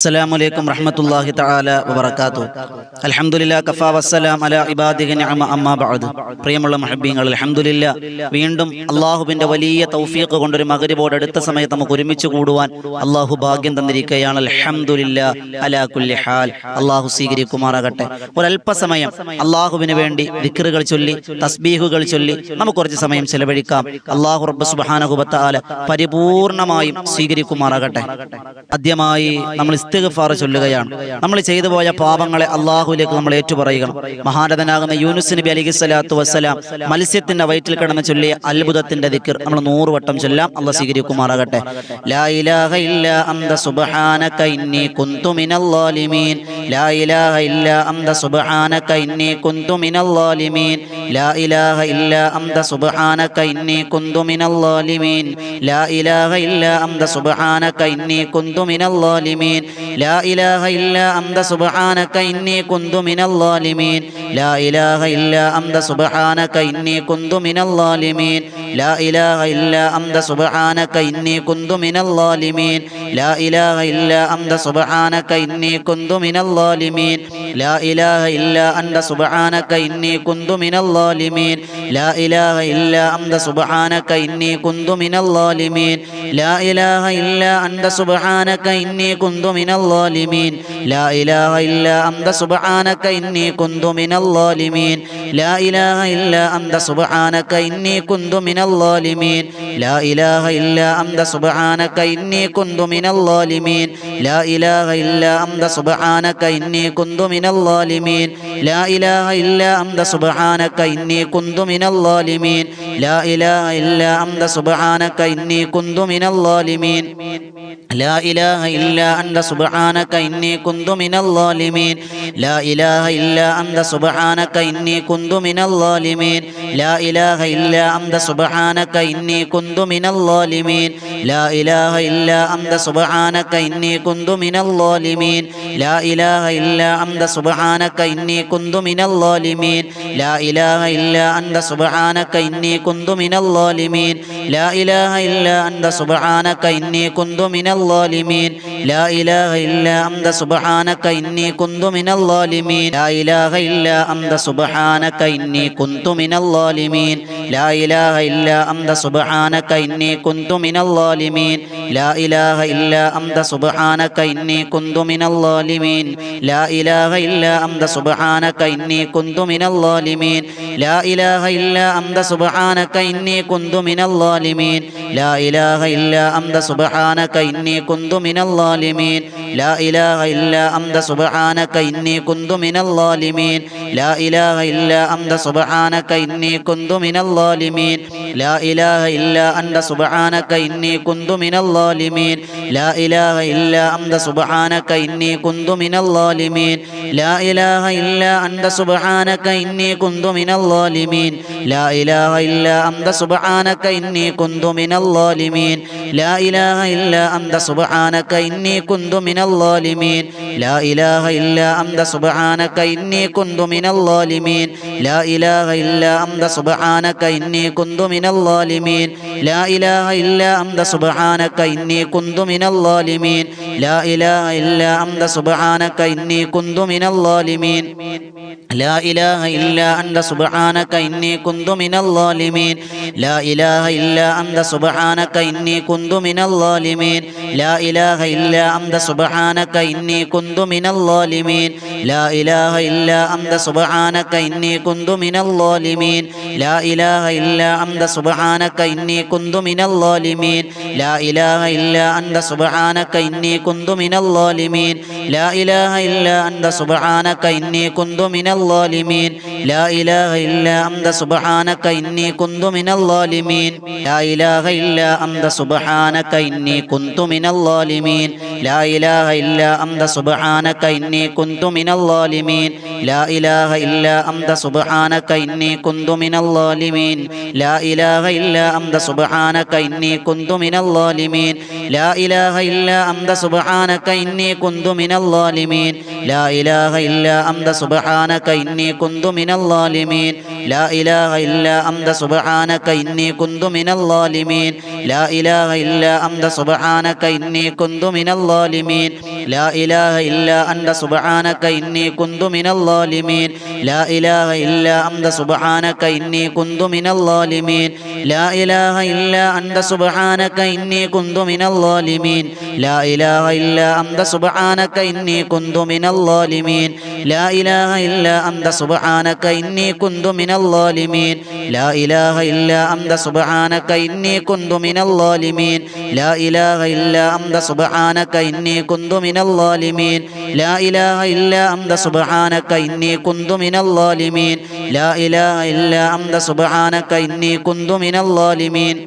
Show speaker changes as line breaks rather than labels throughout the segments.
അസ്സലാമു റഹ്മത്തുള്ളാഹി തആല വബറകാതുഹു. അൽഹംദുലില്ലാ കഫാ വസ്സലാം അലാ ഇബാദിഹി നിഅമ അമ്മാ ബഅദ്. പ്രിയമുള്ള മുഹബ്ബീങ്ങൾ, അൽഹംദുലില്ലാ വീണ്ടും അല്ലാഹുവിന്റെ വലിയ തൗഫീഖ് കൊണ്ടൊരു മഗ്രിബോട് അടുത്ത സമയത്ത് നമുക്ക് ഒരുമിച്ച് കൂടുവാൻ അല്ലാഹു ഭാഗ്യം തന്നിരിക്കുകയാണ്. അൽഹംദുലില്ലാ അലാ കുല്ലി ഹാൽ. അല്ലാഹു സ്വീകരിക്കുമാറാകട്ടെ. ഒരല്പസമയം അല്ലാഹുവിന് വേണ്ടി ദിക്റുകൾ ചൊല്ലി തസ്ബീഹുകൾ ചൊല്ലി നമുക്ക് കുറച്ച് സമയം ചെലവഴിക്കാം. അല്ലാഹു റബ്ബ് സുബ്ഹാനഹു വ തആല പരിപൂർണമായും സ്വീകരിക്കുമാറാകട്ടെ. ആദ്യമായി നമ്മൾ ഇസ്തിഗ്ഫാർ ചൊല്ലുകയാണ്. നമ്മൾ ചെയ്തു പോയ പാപങ്ങളെ അള്ളാഹുവിലേക്ക് നമ്മൾ ഏറ്റുപറയുകയാണ്. മഹാരഥനാകുന്ന യൂനുസ് നബി അലൈഹിസ്സലാത്തു വസ്സലാം മത്സ്യത്തിന്റെ വയറ്റിൽ കിടന്ന് ചൊല്ലിയ അത്ഭുതത്തിന്റെ ദിക്ർ നമ്മൾ 100 വട്ടം ചൊല്ലാം. അള്ളാഹു സ്വീകരിക്കുമാറാകട്ടെ. ലാ ഇലാഹ ഇല്ലാ അന്ത സുബ്ഹാനക ഇന്നി കുന്തു മിനൽ ളാലിമീൻ. ലാ ഇലാഹ ഇല്ലാ അന്ത സുബ്ഹാനക ഇന്നി കുന്തു മിനൽ ളാലിമീൻ. ലാ ഇലാഹ ഇല്ലാ അന്ത സുബ്ഹാനക ഇന്നി കുന്തു മിനൽ ളാലിമീൻ. ലാ ഇലാഹ ഇല്ലാ അന്ത സുബ്ഹാനക ഇന്നി കുന്തു മിനൽ ളാലിമീൻ. ലാ ഇലാഹ ഇല്ലാ അന്ത സുബ്ഹാനക ഇന്നി കുന്തു മിനൽ ളാലിമീൻ. ലാ ഇലാഹ ഇല്ലാ അന്ത സുബ്ഹാനക ഇന്നി കുന്തു മിനൽ ളാലിമീൻ. ലാ ഇലാഹ ഇല്ലാ അന്ത സുബ്ഹാനക ഇന്നി കുന്തു മിനൽ ളാലിമീൻ. ലാ ഇലാഹ ഇല്ലാ അന്ത സുബ്ഹാനക ഇന്നി കുന്തു മിനൽ ളാലിമീൻ. ലാ ഇലാഹ ഇല്ലാ അന്ത സുബ്ഹാനക ഇന്നി കുന്തു മിനൽ ളാലിമീൻ. ലാ ഇലാഹ ഇല്ലാ അന്ത സുബ്ഹാനക ഇന്നി കുന്തു മിനൽ ളാലിമീൻ. ലാ ഇലാഹ ഇല്ലാ അന്ത സുബ്ഹാനക ഇന്നി കുന്തു മിനൽ ളാലിമീൻ. ലാ ഇലാഹ ഇല്ലാ അന്ത സുബ്ഹാനക ഇന്നി കുന്തു മിനൽ ളാലിമീൻ. ലാ ഇലാഹ ഇല്ലാ അന്ത സുബ്ഹാനക ഇന്നി കുന്തു മിനൽ ളാലിമീൻ. ലാ ഇലാഹ ഇല്ലാ അന്ത സുബ്ഹാനക ഇന്നി കുന്തു മിനൽ ളാലിമീൻ. ലാ ഇലാഹ ഇല്ലാ അന്ത സുബ്ഹാനക ഇന്നി കുന്തു മിനൽ ളാലിമീൻ. ലാ ഇലാഹ ഇല്ലാ അന്ത സുബ്ഹാനക ഇന്നി കുന്തു മിനൽ ളാലിമീൻ. ലാ ഇലാഹ ഇല്ലാ അന്ത സുബ്ഹാനക ഇന്നി കുന്തു മിനൽ ളാലിമീൻ. ലാ ഇലാഹ ഇല്ലാ അന്ത സുബ്ഹാനക ഇന്നി കുന്തു മിനൽ ളാലിമീൻ. ലാ ഇലാഹ ഇല്ലാ അന്ത സുബ്ഹാനക ഇന്നി കുന്തു മിനൽ ളാലിമീൻ. ലാ ഇലാഹ ഇല്ലാ അന്ത സുബ്ഹാനക ഇന്നി കുന്തു മിനൽ ളാലിമീൻ. ലാ ഇലാഹ ഇല്ലാ അന്ത സുബ്ഹാനക ഇന്നി കുന്തു മിനൽ ളാലിമീൻ. ലാ ഇലാഹ ഇല്ലാ അന്ത സുബ്ഹാനക ഇന്നി കുന്തു മിനൽ ളാലിമീൻ. ലാ ഇലാഹ ഇല്ലാ അന്ത സുബ്ഹാനക ഇന്നി കുന്തു മിനൽ ളാലിമീൻ. ലാ ഇലാഹ ഇല്ലാ അന്ത സുബ്ഹാനക ഇന്നി കുന്തു മിനൽ ളാലിമീൻ. ലാ ഇലാഹ ഇല്ലാ അന്ത സുബ്ഹാനക ഇന്നി കുന്തു മിനൽ ളാലിമീൻ. ലാ ഇലാഹ ഇല്ലാ അന്ത സുബ്ഹാനക ഇന്നി കുന്തു മിനൽ ളാലിമീൻ. ലാ ഇലാഹ ഇല്ലാ അന്ത സുബ്ഹാനക ഇന്നി കുന്തു മിനൽ ളാലിമീൻ. ലാ ഇലാഹ ഇല്ലാ അന്ത സുബ്ഹാനക ഇന്നി കുന്തു മിനൽ ളാലിമീൻ. ലാ ഇലാഹ ഇല്ലാ അന്ത സുബ്ഹാനക ഇന്നി കുന്തു മിനൽ ളാലിമീൻ. ലാ ഇലാഹ ഇല്ലാ അന്ത സുബ്ഹാനക ഇന്നി കുന്തു മിനൽ ളാലിമീൻ. ലാ ഇലാഹ ഇല്ലാ അന്ത സുബ്ഹാനക ഇന്നി കുന്തു മിനൽ ളാലിമീൻ. ലാ ഇലാഹ ഇല്ലാ അന്ത സുബ്ഹാനക ഇന്നി കുന്തു മിനൽ ളാലിമീൻ. ലാ ഇലാഹ ഇല്ലാ അന്ത സുബ്ഹാനക ഇന്നി കുന്തു മിനൽ ളാലിമീൻ. ലാ ഇലാഹ ഇല്ലാ അന്ത സുബ്ഹാനക ഇന്നി കുന്തു മിനൽ ളാലിമീൻ. ലാ ഇലാഹ ഇല്ലാ അന്ത സുബ്ഹാനക ഇന്നി കുന്തു മിനൽ ളാലിമീൻ. ലാ ഇലാഹ ഇല്ലാ അന്ത സുബ്ഹാനക ഇന്നി കുന്തു മിനൽ ളാലിമീൻ. ലാ ഇലാഹ ഇല്ലാ അന്ത സുബ്ഹാനക ഇന്നി കുന്തു മിനൽ ളാലിമീൻ. ലാ ഇലാഹ ഇല്ലാ അന്ത സുബ്ഹാനക ഇന്നി കുന്തു മിനൽ ളാലിമീൻ. ലാ ഇലാഹ ഇല്ലാ അന്ത സുബ്ഹാനക ഇന്നി കുന്തു മിനൽ ളാലിമീൻ. ലാ ഇലാഹ ഇല്ലാ അന്ത സുബ്ഹാനക ഇന്നി കുന്തു മിനൽ ളാലിമീൻ. ലാ ഇലാഹ ഇല്ലാ അന്ത സുബ്ഹാനക ഇന്നി കുന്തു മിനൽ ളാലിമീൻ. ലാ ഇലാഹ ഇല്ലാ അന്ത സുബ്ഹാനക ഇന്നി കുന്തു മിനൽ ളാലിമീൻ. ലാ ഇലാഹ ഇല്ലാ അന്ത സുബ്ഹാനക ഇന്നി കുന്തു മിനൽ ളാലിമീൻ. ലാ ഇലാഹ ഇല്ലാ അന്ത സുബ്ഹാനക ഇന്നി കുന്തു മിനൽ ളാലിമീൻ. ലാ ഇലാഹ ഇല്ലാ അന്ത സുബ്ഹാനക ഇന്നി കുന്തു മിനൽ ളാലിമീൻ. ലാ ഇലാഹ ഇല്ലാ അന്ത സുബ്ഹാനക ഇന്നി കുന്തു മിനൽ ളാലിമീൻ. ലാ ഇലാഹ ഇല്ലാ അന്ത സുബ്ഹാനക ഇന്നി കുന്തു മിനൽ ളാലിമീൻ. ലാ ഇലാഹ ഇല്ലാ അന്ത സുബ്ഹാനക ഇന്നി കുന്തു മിനൽ ളാലിമീൻ. ലാ ഇലാഹ ഇല്ലാ അന്ത സുബ്ഹാനക ഇന്നി കുന്തു മിനൽ ളാലിമീൻ. ലാ ഇലാഹ ഇല്ലാ അന്ത സുബ്ഹാനക ഇന്നി കുന്തു മിനൽ ളാലിമീൻ. ലാ ഇലാഹ ഇല്ലാ അന്ത സുബ്ഹാനക ഇന്നി കുന്തു മിനൽ ളാലിമീൻ. ലാ ഇലാഹ ഇല്ലാ അന്ത സുബ്ഹാനക ഇന്നി കുന്തു മിനൽ ളാലിമീൻ. ലാ ഇലാഹ ഇല്ലാ അന്ത സുബ്ഹാനക ഇന്നി കുന്തു മിനൽ ളാലിമീൻ. ലാ ഇലാഹ ഇല്ലാ അന്ത സുബ്ഹാനക ഇന്നി കുന്തു മിനൽ ളാലിമീൻ. ലാ ഇലാഹ ഇല്ലാ അന്ത സുബ്ഹാനക ഇന്നി കുന്തു മിനൽ ളാലിമീൻ. ലാ ഇലാഹ ഇല്ലാ അന്ത സുബ്ഹാനക ഇന്നി കുന്തു മിനൽ ളാലിമീൻ. ലാ ഇലാഹ ഇല്ലാ അന്ത സുബ്ഹാനക ഇന്നി കുന്തു മിനൽ ളാലിമീൻ. ലാ ഇലാഹ ഇല്ലാ അന്ത സുബ്ഹാനക ഇന്നി കുന്തു മിനൽ ളാലിമീൻ. ലാ ഇലാഹ ഇല്ലാ അൻത സുബ്ഹാനക ഇന്നി കുന്തു മിനൽ ളാലിമീൻ ലാ ഇലാഹ ഇല്ലാ അൻത സുബ്ഹാനക ഇന്നി കുന്തു മിനൽ ളാലിമീൻ ലാ ഇലാഹ ഇല്ലാ അൻത സുബ്ഹാനക ഇന്നി കുന്തു മിനൽ ളാലിമീൻ ലാ ഇലാഹ ഇല്ലാ അൻത സുബ്ഹാനക ഇന്നി കുന്തു മിനൽ ളാലിമീൻ ലാ ഇലാഹ ഇല്ലാ അൻത സുബ്ഹാനക ഇന്നി കുന്തു മിനൽ ളാലിമീൻ ലാ ഇലാഹ ഇല്ലാ അൻത സുബ്ഹാനക ഇന്നി കുന്തു മിനൽ ളാലിമീൻ ലാ ഇലാഹ ഇല്ലാ അൻത സുബ്ഹാനക ഇന്നി കുന്തു മിനൽ ളാലിമീൻ ലാ ഇലാഹ ഇല്ലാ അൻത സുബ്ഹാനക ഇന്നി കുന്തു മിനൽ ളാലിമീൻ ലാ ഇലാഹ ഇല്ലാ അൻത സുബ്ഹാനക ഇന്നി കുന്തു മിനൽ ളാലിമീൻ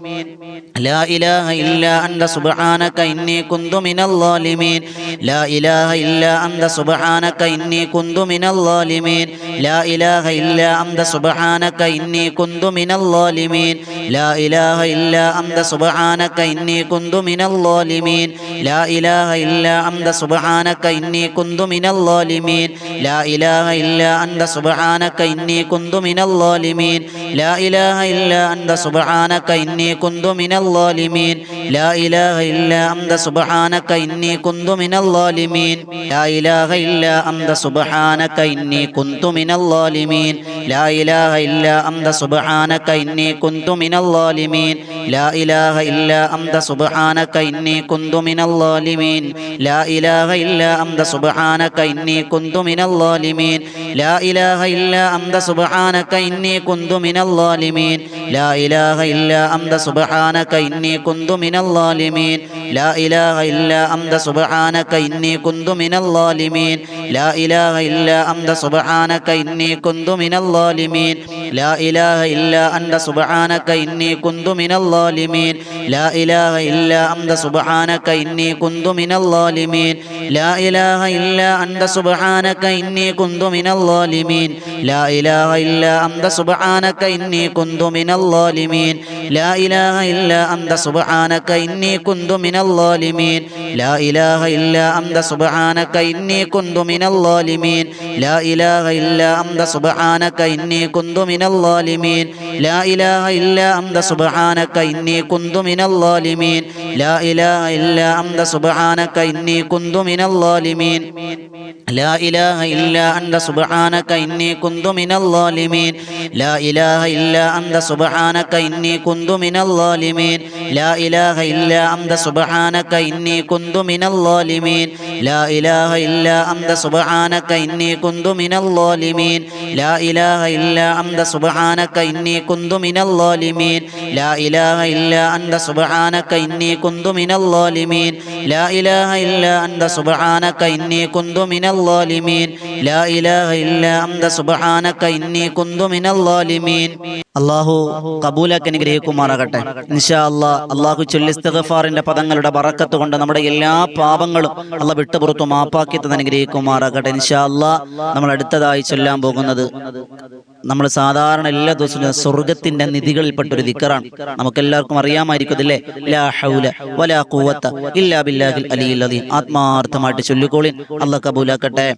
ലാ ഇലാഹ ഇല്ലാ അൻത സുബ്ഹാനക ഇന്നി കുന്തു മിനൽ ളാലിമീൻ ലാ ഇലാഹ ഇല്ലാ അൻത സുബ്ഹാനക ഇന്നി കുന്തു മിനൽ ളാലിമീൻ ലാ ഇലാഹ ഇല്ലാ അൻത സുബ്ഹാനക ഇന്നി കുന്തു മിനൽ ളാലിമീൻ ലാ ഇലാഹ ഇല്ലാ അൻത സുബ്ഹാനക ഇന്നി കുന്തു മിനൽ ളാലിമീൻ ലാ ഇലാഹ ഇല്ലാ അൻത സുബ്ഹാനക ഇന്നി കുന്തു മിനൽ ളാലിമീൻ ലാ ഇലാഹ ഇല്ലാ അൻത സുബ്ഹാനക ഇന്നി കുന്തു മിനൽ ളാലിമീൻ ലാ ഇലാഹ ഇല്ലാ അൻത സുബ്ഹാനക ഇന്നി കുന്തു മിനൽ ളാലിമീൻ ലാ ഇലാഹ ഇല്ലാ അൻത സുബ്ഹാനക ഇന്നി കുന്തു മിനൽ ളാലിമീൻ ലാ ഇലാഹ ഇല്ലാ അൻത സുബ്ഹാനക ഇന്നി കുന്തു മിനൽ ളാലിമീൻ ലാ ഇലാഹ ഇല്ലാ അൻത സുബ്ഹാനക ഇന്നി കുന്തു മിനൽ ളാലിമീൻ ലാ ഇലാഹ ഇല്ലാ അൻത സുബ്ഹാനക ഇന്നി കുന്തു മിനൽ ളാലിമീൻ ലാ ഇലാഹ ഇല്ലാ അൻത സുബ്ഹാനക ഇന്നി കുന്തു മിനൽ ളാലിമീൻ ലാ ഇലാഹ ഇല്ലാ അൻത സുബ്ഹാനക ഇന്നി കുന്തു മിനൽ ളാലിമീൻ ലാ ഇലാഹ ഇല്ലാ അൻത സുബ്ഹാനക ഇന്നി കുന്തു മിനൽ ളാലിമീൻ ലാ ഇലാഹ ഇല്ലാ അൻത സുബ്ഹാനക ഇന്നി കുന്തു മിനൽ ളാലിമീൻ ലാ ഇലാഹ ഇല്ലാ അൻത സുബ്ഹാനക ഇന്നി കുന്തു മിനൽ ളാലിമീൻ ലാ ഇലാഹ ഇല്ലാ അൻത സുബ്ഹാനക ഇന്നി കുന്തു മിനൽ ളാലിമീൻ ലാ ഇലാഹ ഇല്ലാ അൻത സുബ്ഹാനക ഇന്നി കുന്തു മിനൽ ളാലിമീൻ ലാ ഇലാഹ ഇല്ലാ അൻത സുബ്ഹാനക ഇന്നി കുന്തു മിനൽ ളാലിമീൻ ലാ ഇലാഹ ഇല്ലാ അൻത സുബ്ഹാനക ഇന്നി കുന്തു മിനൽ ളാലിമീൻ ലാ ഇലാഹ ഇല്ലാ അൻത സുബ്ഹാനക ഇന്നി കുന്തു മിനൽ ളാലിമീൻ ലാ ഇലാഹ ഇല്ലാ അൻത സുബ്ഹാനക ഇന്നി കുന്തു മിനൽ ളാലിമീൻ ലാ ഇലാഹ ഇല്ലാ അൻത സുബ്ഹാനക ഇന്നി കുന്തു മിനൽ ളാലിമീൻ ലാ ഇലാഹ ഇല്ലാ അൻത സുബ്ഹാനക ഇന്നി കുന്തു മിനൽ ളാലിമീൻ ലാ ഇലാഹ ഇല്ലാ അൻത സുബ്ഹാനക ഇന്നി കുന്തു മിനൽ ളാലിമീൻ ലാ ഇലാഹ ഇല്ലാ അൻത സുബ്ഹാനക ഇന്നി കുന്തു മിനൽ ളാലിമീൻ ലാ ഇലാഹ ഇല്ലാ അൻത സുബ്ഹാനക ഇന്നി കുന്തു മിനൽ ളാലിമീൻ ലാ ഇലാഹ ഇല്ലാ അൻത സുബ്ഹാനക ഇന്നി കുന്തു മിനൽ ളാലിമീൻ ലാ ഇലാഹ ഇല്ലാ അൻത സുബ്ഹാനക ഇന്നി കുന്തു മിനൽ ളാലിമീൻ ലാ ഇലാഹ ഇല്ലാ അൻത സുബ്ഹാനക ഇന്നി കുന്തു മിനൽ ളാലിമീൻ ലാ ഇലാഹ ഇല്ലാ അൻത സുബ്ഹാനക ഇന്നി കുന്തു മിനൽ ളാലിമീൻ ലാ ഇലാഹ ഇല്ലാ അൻത സുബ്ഹാനക ഇന്നി കുന്തു മിനൽ ളാലിമീൻ ലാ ഇലാഹ ഇല്ലാ അൻത സുബ്ഹാനക ഇന്നി കുന്തു മിനൽ ളാലിമീൻ അല്ലാഹു ഖബൂലാക്കി അനുഗ്രഹിക്കുമാറാകട്ടെ. ഇൻഷാ അല്ലാഹ് അല്ലാഹു ചൊല്ലി ഇസ്തിഗ്ഫാറിന്റെ പദങ്ങളുടെ ബറക്കത്ത് കൊണ്ട് നമ്മുടെ എല്ലാ പാപങ്ങളും അല്ലാഹ് വിട്ടുപുറത്തു മാപ്പാക്കി തന്ന് അനുഗ്രഹിക്കുമാറാകട്ടെ. ഇൻഷാ അല്ലാഹ് നമ്മൾ അടുത്തതായി ചൊല്ലാൻ പോകുന്നത് നമ്മൾ സാധാരണ എല്ലാ ദിവസവും സ്വർഗത്തിന്റെ നിധികളിൽപ്പെട്ടൊരു ദിക്റാണ്. നമുക്കെല്ലാവർക്കും അറിയാമായിരിക്കും അല്ലേ? ലാ ഹൗല വലാ ഖുവത ഇല്ലാ ബില്ലാഹിൽ അലിയിൽ അദീം. ആത്മാർത്ഥമായിട്ട് ചൊല്ലിക്കോളിൻ, അല്ലാഹ് കബൂലാക്കട്ടെ.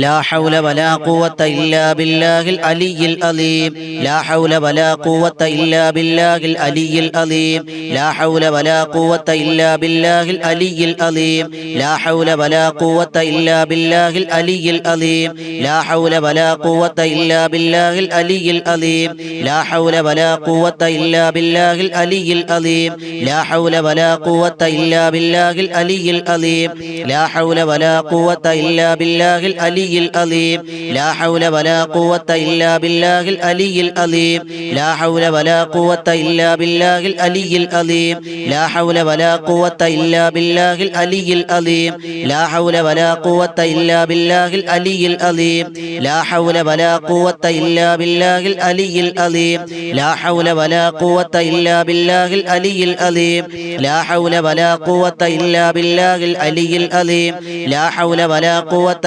ലാ ഹൗല വലാ ഖുവത ഇല്ലാ ബില്ലാഹിൽ അലിയിൽ അദീം. ലാ ഹൗല വലാ ഖുവത ഇല്ലാ ബില്ലാഹിൽ അലിയിൽ അദീം. ലാ ഹൗല വലാ ഖുവത ഇല്ലാ ബില്ലാഹിൽ അലിയിൽ അദീം. ലാ ഹൗല വലാ ഖുവത ഇല്ലാ ബില്ലാഹിൽ അലിയിൽ അദീം. ലാ ഹൗല വലാ ഖുവത ഇല്ലാ ബില്ലാഹിൽ അലിയിൽ അദീം. ലാ ഹൗല വലാ ഖുവത ഇല്ലാ ബില്ലാഹിൽ അലിയിൽ അദീം. ലാ ഹൗല വലാ ഖുവത ഇല്ലാ ബില്ലാഹിൽ അലിയിൽ അദീം. ലാ ഹൗല വലാ ഖുവത ഇല്ലാ ബില്ലാഹിൽ അലിയിൽ അദീം. ലാ ഹൗല വലാ ഖുവത ഇല്ലാ ബില്ലാഹിൽ അലിയിൽ അദീം. ലാ ഹൗല വലാ ഖുവത ഇല്ലാ ബില്ലാഹിൽ അലിയിൽ അദീം. ലാ ഹൗല വലാ ഖുവത ഇല്ലാ ബില്ലാഹിൽ അലിയിൽ അദീം. ലാ ഹൗല വലാ ഖുവത ഇല്ലാ ബില്ലാഹിൽ അലിയിൽ അദീം. ലാ ഹൗല വലാ ഖുവത ഇല്ലാ ബില്ലാഹിൽ അലിയിൽ അദീം. ലാ ഹൗല വലാ ഖുവത ഇല്ലാ ബില്ലാഹിൽ അലിയിൽ അദീം. ലാ ഹൗല വലാ ഖുവത ഇല്ലാ ബില്ലാഹിൽ അലിയിൽ അദീം. ലാ ഹൗല വലാ ഖുവത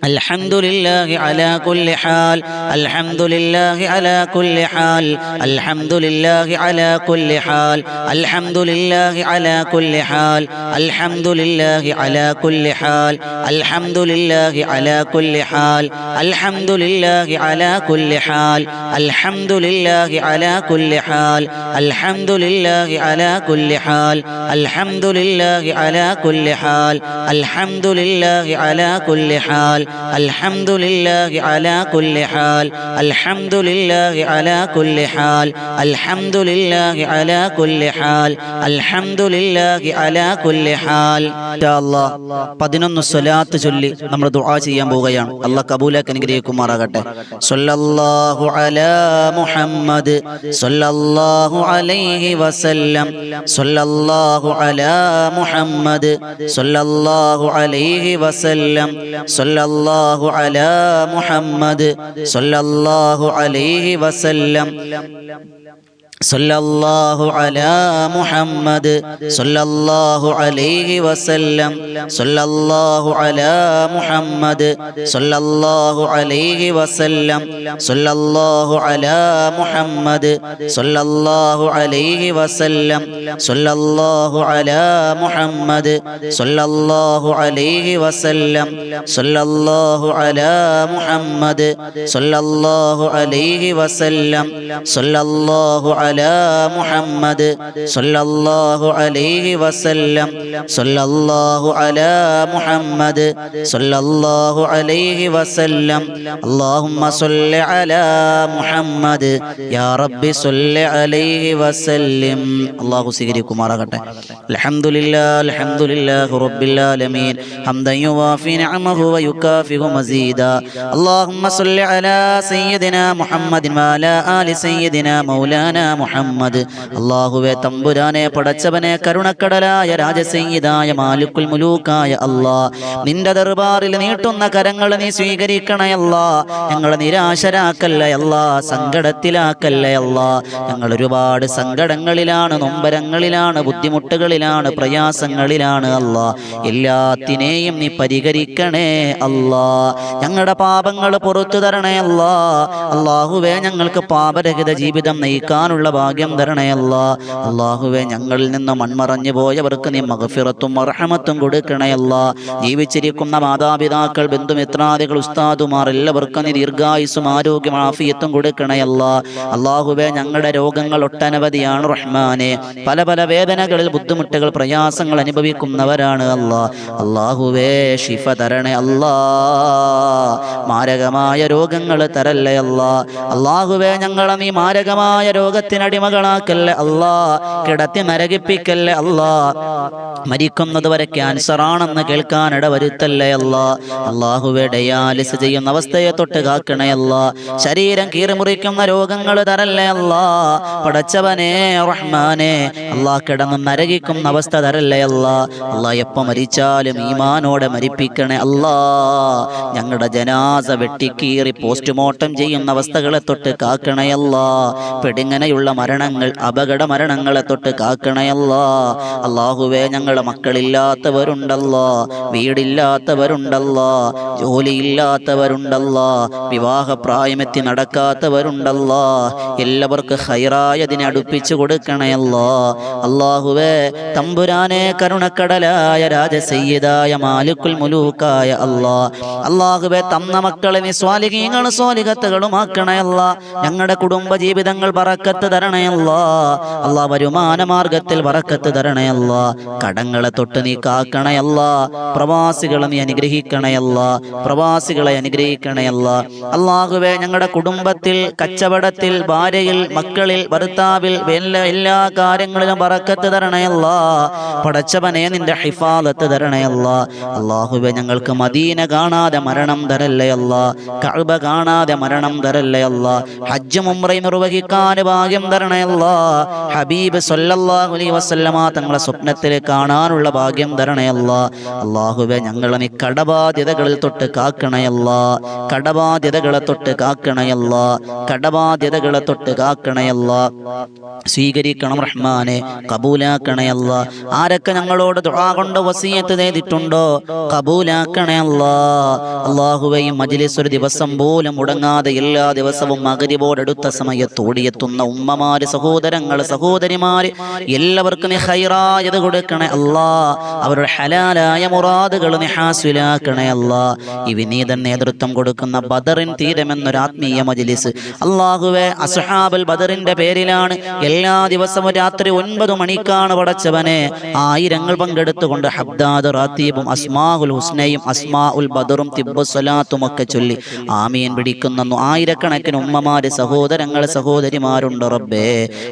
الحمد لله على كل حال الحمد لله على كل حال الحمد لله على كل حال الحمد لله على كل حال الحمد لله على كل حال الحمد لله على كل حال الحمد لله على كل حال الحمد لله على كل حال الحمد لله على كل حال الحمد لله على كل حال الحمد لله على كل حال الحمد لله على كل حال الحمد لله على كل حال الحمد لله على كل حال الحمد لله على كل حال يا الله 11 സ്വലാത്ത് ചൊല്ലി നമ്മൾ ദുആ ചെയ്യാൻ പോവുകയാണ്. അല്ലാഹ് കബൂലാക്കി അനുഗ്രഹിക്കുമാറാകട്ടെ. സ്വല്ലല്ലാഹു അലാ മുഹമ്മദ് സ്വല്ലല്ലാഹു അലൈഹി വസല്ലം സ്വല്ലല്ലാഹു അലാ മുഹമ്മദ് സ്വല്ലല്ലാഹു അലൈഹി വസല്ലം സ്വല്ലല്ലാഹു അലാ മുഹമ്മദ് സ്വല്ലല്ലാഹു അലൈഹി വസല്ലം സല്ലല്ലാഹു അലാ മുഹമ്മദ് സല്ലല്ലാഹു അലൈഹി വസല്ലം സല്ലല്ലാഹു അലാ മുഹമ്മദ് സല്ലല്ലാഹു അലൈഹി വസല്ലം സല്ലല്ലാഹു അലാ മുഹമ്മദ് സല്ലല്ലാഹു അലൈഹി വസല്ലം സല്ലല്ലാഹു അലാ മുഹമ്മദ് സല്ലല്ലാഹു അലൈഹി വസല്ലം സല്ലല്ലാഹു അലാ മുഹമ്മദ് സല്ലല്ലാഹു അലൈഹി വസല്ലം സല്ലല്ലാഹു على محمد صلى الله عليه وسلم صلى الله على محمد صلى الله عليه وسلم اللهم صل على محمد يا رب صل عليه وسلم الله سيغريكم مارغته الحمد لله رب العالمين حمدا يوافي نعمه ويكافئ مزيدا اللهم صل على سيدنا محمد وعلى آل سيدنا مولانا മുഹമ്മദ്. അല്ലാഹുവേ തമ്പുരാനെ പടച്ചവനെ കരുണക്കടലായ രാജസയ്യിദായ മാലിക്കുൽ മുലൂക്കായ അല്ലാഹ് നിന്റെ ദർബാറിൽ നീട്ടുന്ന കരങ്ങൾ നീ സ്വീകരിക്കണേ അല്ലാഹ്. ഞങ്ങളെ നിരാശരാക്കല്ലേ അല്ലാഹ്, സങ്കടത്തിലാക്കല്ലേ അല്ലാഹ്. ഞങ്ങൾ ഒരുപാട് സങ്കടങ്ങളിലാണ്, നൊമ്പരങ്ങളിലാണ്, ബുദ്ധിമുട്ടുകളിലാണ്, പ്രയാസങ്ങളിലാണ് അല്ലാഹ്. എല്ലാത്തിനെയും നീ പരിഹരിക്കണേ അല്ലാഹ്. ഞങ്ങളുടെ പാപങ്ങൾ പുറത്തു തരണേ അല്ലാഹ്. അല്ലാഹുവേ ഞങ്ങൾക്ക് പാപരഹിത ജീവിതം നയിക്കാനുള്ള ഭാഗ്യം തരണേ അല്ലാഹ്. അല്ലാഹുവേ ഞങ്ങളിൽ നിന്ന് മൺമറഞ്ഞു പോയവർക്ക് നീ മഗ്ഫിറത്തും മർഹമത്തും കൊടുക്കണേ അല്ലാഹ്. ജീവിച്ചിരിക്കുന്ന മാതാപിതാക്കൾ, ബന്ധുമിത്രാദികൾ, ഉസ്താദുമാർ എല്ലാവർക്കും നീ ദീർഘായുസ്സും ആരോഗ്യം ആഫിയത്തും കൊടുക്കണേ അല്ലാഹ്. അല്ലാഹുവേ ഞങ്ങളുടെ രോഗങ്ങൾ ഒട്ടനവധിയാണ് റഹ്മാനെ. പല പല വേദനകളിൽ, ബുദ്ധിമുട്ടുകൾ, പ്രയാസങ്ങൾ അനുഭവിക്കുന്നവരാണ് അല്ലാഹ്. അല്ലാഹുവേ ശിഫ തരണേ അല്ലാഹ്. മാരകമായ രോഗങ്ങൾ തരല്ലേ അല്ലാഹ്. അല്ലാഹുവേ ഞങ്ങളെ നീ മാരകമായ രോഗത്തിനടിമകളാക്കല്ലേ അല്ലാഹ്. കിടത്തി നരകിപ്പിക്കല്ലേ അല്ലാഹ്. മരിക്കുന്നത് വരെ ക്യാൻസർ ആണെന്ന് കേൾക്കാനിട വരുത്തല്ലേ അല്ലാഹ്. അല്ലാഹുവേ ഡയാലിസ് ചെയ്യുന്ന അവസ്ഥയെ തൊട്ട് കാക്കണേ അല്ലാഹ്. ശരീരം കീറിമുറിക്കുന്ന രോഗങ്ങൾ തരല്ലേ അല്ലാഹ്. പടച്ചവനെ റഹ്മാനെ അല്ലാഹ് കിടന്ന് നരകിക്കുന്ന അവസ്ഥ തരല്ലേ അല്ലാഹ്. അല്ലാഹ് എപ്പോൾ മരിച്ചാലും ഈമാനോടെ മരിപ്പിക്കണേ അല്ലാഹ്. ഞങ്ങളുടെ ജനാസ വെട്ടിക്കീറി പോസ്റ്റ്മോർട്ടം ചെയ്യുന്ന അവസ്ഥകളെ തൊട്ട് കാക്കണേ അല്ലാഹ്. പെടിങ്ങനെയുള്ള മരണങ്ങൾ, അപകട മരണങ്ങളെ തൊട്ട് കാക്കണേ അല്ലാഹ്. അല്ലാഹുവേ ഞങ്ങളുടെ മക്കളില്ലാത്തവരുണ്ടല്ലോ, വീടില്ലാത്തവരുണ്ടല്ലോ, ജോലിയില്ലാത്തവരുണ്ടല്ലോ, വിവാഹപ്രായമെത്തി നടക്കാത്തവരുണ്ടല്ലോ. എല്ലാവർക്കും ഖൈറായതിനെ അടുപ്പിച്ചു കൊടുക്കണയല്ലോ. അല്ലാഹുവേ തമ്പുരാനെ കരുണക്കടലായ രാജസയ്യിദായ മാലിക്കുൽ മുലൂക്കായ അല്ലാഹ്. അല്ലാഹുവേ തന്ന മക്കളെ നീ സ്വാലിഹീങ്ങളും സ്വാലിഹത്തുകളുമാക്കണയല്ലാ. ഞങ്ങളുടെ കുടുംബ ജീവിതങ്ങൾ ബറക്കത്ത് തരണയല്ലാ. അല്ലാഹ് വരുമാന മാർഗത്തിൽ ബറക്കത്ത് തരണയല്ലാ. കടങ്ങളെ തൊട്ട് നീ കാക്കണയല്ലാ. പ്രവാസികളെ നീ അനുഗ്രഹിക്കണയല്ലാ. പ്രവാസികളെ അനുഗ്രഹിക്കണയല്ലാ. അല്ലാഹുവേ ഞങ്ങളുടെ കുടുംബത്തിൽ, കച്ചവടത്തിൽ, ഭാര്യയിൽ, മക്കളിൽ, ഭർത്താവിൽ, എല്ലാ കാര്യങ്ങളിലും ബറക്കത്ത് തരണയല്ലാ. പടച്ചവനെ നിന്റെ ഹിഫാദത്ത് തരണയല്ലാ. അല്ലാഹുവേ ഞങ്ങൾക്ക് മദീന കാണാതെ മരണം തരല്ലേ അല്ലാ. കഅബ കാണാതെ മരണം തരല്ലേ അല്ലാ. ഹജ്ജും ഉംറയും നിർവഹിക്കാൻ ഭാഗ്യം ഭാഗ്യം തരണേ അല്ലാ. ഹബീബ് സല്ലല്ലാഹു അലൈഹി വസല്ലമ തങ്ങളെ സ്വപ്നത്തിൽ കാണാനുള്ള ഭാഗ്യം തരണേ അല്ലാ. അല്ലാഹുവേ ഞങ്ങളെ നീ കടബാധ്യതകളിൽ തൊട്ട് കാക്കണേ അല്ലാ. കടബാധ്യതകളെ തൊട്ട് കാക്കണേ അല്ലാ. കടബാധ്യതകളെ തൊട്ട് കാക്കണേ അല്ലാ. സ്വീകരിക്കണം റഹ്മാനെ, കബൂലാക്കണേ അല്ലാ. ആരൊക്കെ ഞങ്ങളോട് ദുആ കൊണ്ട് വസിയത്ത് ചെയ്തിട്ടുണ്ടോ കബൂലാക്കണേ അല്ലാ. അല്ലാഹുവേ ഈ മജ്ലിസ് ഒരു ദിവസം പോലും മുടങ്ങാതെ എല്ലാ ദിവസവും മഗ്രിബോടടുത്ത സമയത്ത് ഓടിയെത്തുന്ന ഉമ്മമാര്, സഹോദരങ്ങള്, സഹോദരിമാര് എല്ലാവർക്കും നീ ഖൈറായത് കൊടുക്കണേ അല്ലാ. അവരുടെ ഹലാലായ മുറാദുകൾ നീ ഹാസിലാക്കണേ അല്ലാ. ഈ വിനീതൻ നേതൃത്വം കൊടുക്കുന്ന ബദറിൻ തീരമെന്നൊരു ആത്മീയ മജ്ലിസ് അല്ലാഹുവേ അസ്ഹാബുൽ ബദറിന്റെ പേരിലാണ് എല്ലാ ദിവസവും രാത്രി 9 മണിക്കാണ് പടച്ചവനെ ആയിരങ്ങൾ പങ്കെടുത്തുകൊണ്ട് ഹബ്ദാദ് റാത്തീബും അസ്മാഉൽ ഹുസ്നയും അസ്മാഉൽ ബദറും തിബ്ബു സ്വലാത്തും ഒക്കെ ചൊല്ലി ആമീൻ പിടിക്കുന്ന ആയിരക്കണക്കിന് ഉമ്മമാര്, സഹോദരങ്ങൾ, സഹോദരിമാരുണ്ട് റബ്ബേ.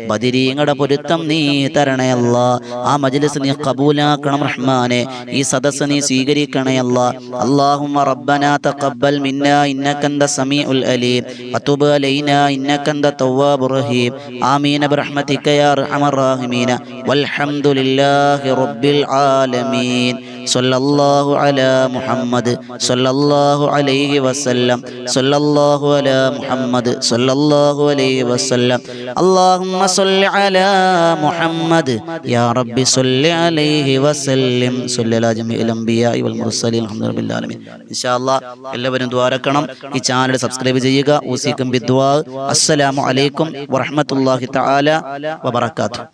ബദരീങ്ങളുടെ പൊരുത്തം നീ തരണേ അല്ലാ. ആ മജ്ലിസ് നീ കബൂലാക്കണം റഹ്മാനെ. ഈ സദസ്സ് നീ സ്വീകരിക്കണേ അല്ലാ. അല്ലാഹുമ്മ റബ്ബനാ തഖബ്ബൽ മിന്നാ ഇന്നക അൻത സമീഉൽ അലീം വതുബ് അലൈനാ ഇന്നക അൻത തവ്വാബുർ റഹീം. ആമീൻ ബിറഹ്മതിക യാ അർഹമർ റഹീമീൻ. വൽഹംദുലില്ലാഹി റബ്ബിൽ ആലമീൻ. സല്ലല്ലാഹു അലാ മുഹമ്മദ് സല്ലല്ലാഹു അലൈഹി വസല്ലം. സല്ലല്ലാഹു അലാ മുഹമ്മദ് സല്ലല്ലാഹു അലൈഹി വസല്ലം. അല്ലാഹുമ്മ സ്വല്ലി അലാ മുഹമ്മദ് യാ റബ്ബി സ്വല്ലി അലൈഹി വസല്ലം. സ്വല്ലി അലാ ജമീഇൽ അംബിയാഇ വൽ മുർസലീൻ. അൽഹംദുലില്ലാഹി ആലമീൻ. ഇൻഷാ അല്ലാഹ് എല്ലാവരും ദുആരക്കണം. ഈ ചാനൽ സബ്സ്ക്രൈബ് ചെയ്യുക. ഊസിക്കും ബിദ്ദുആ. അസ്സലാമു അലൈക്കും വറഹ്മത്തുള്ളാഹി തആല വബറകാതുഹു.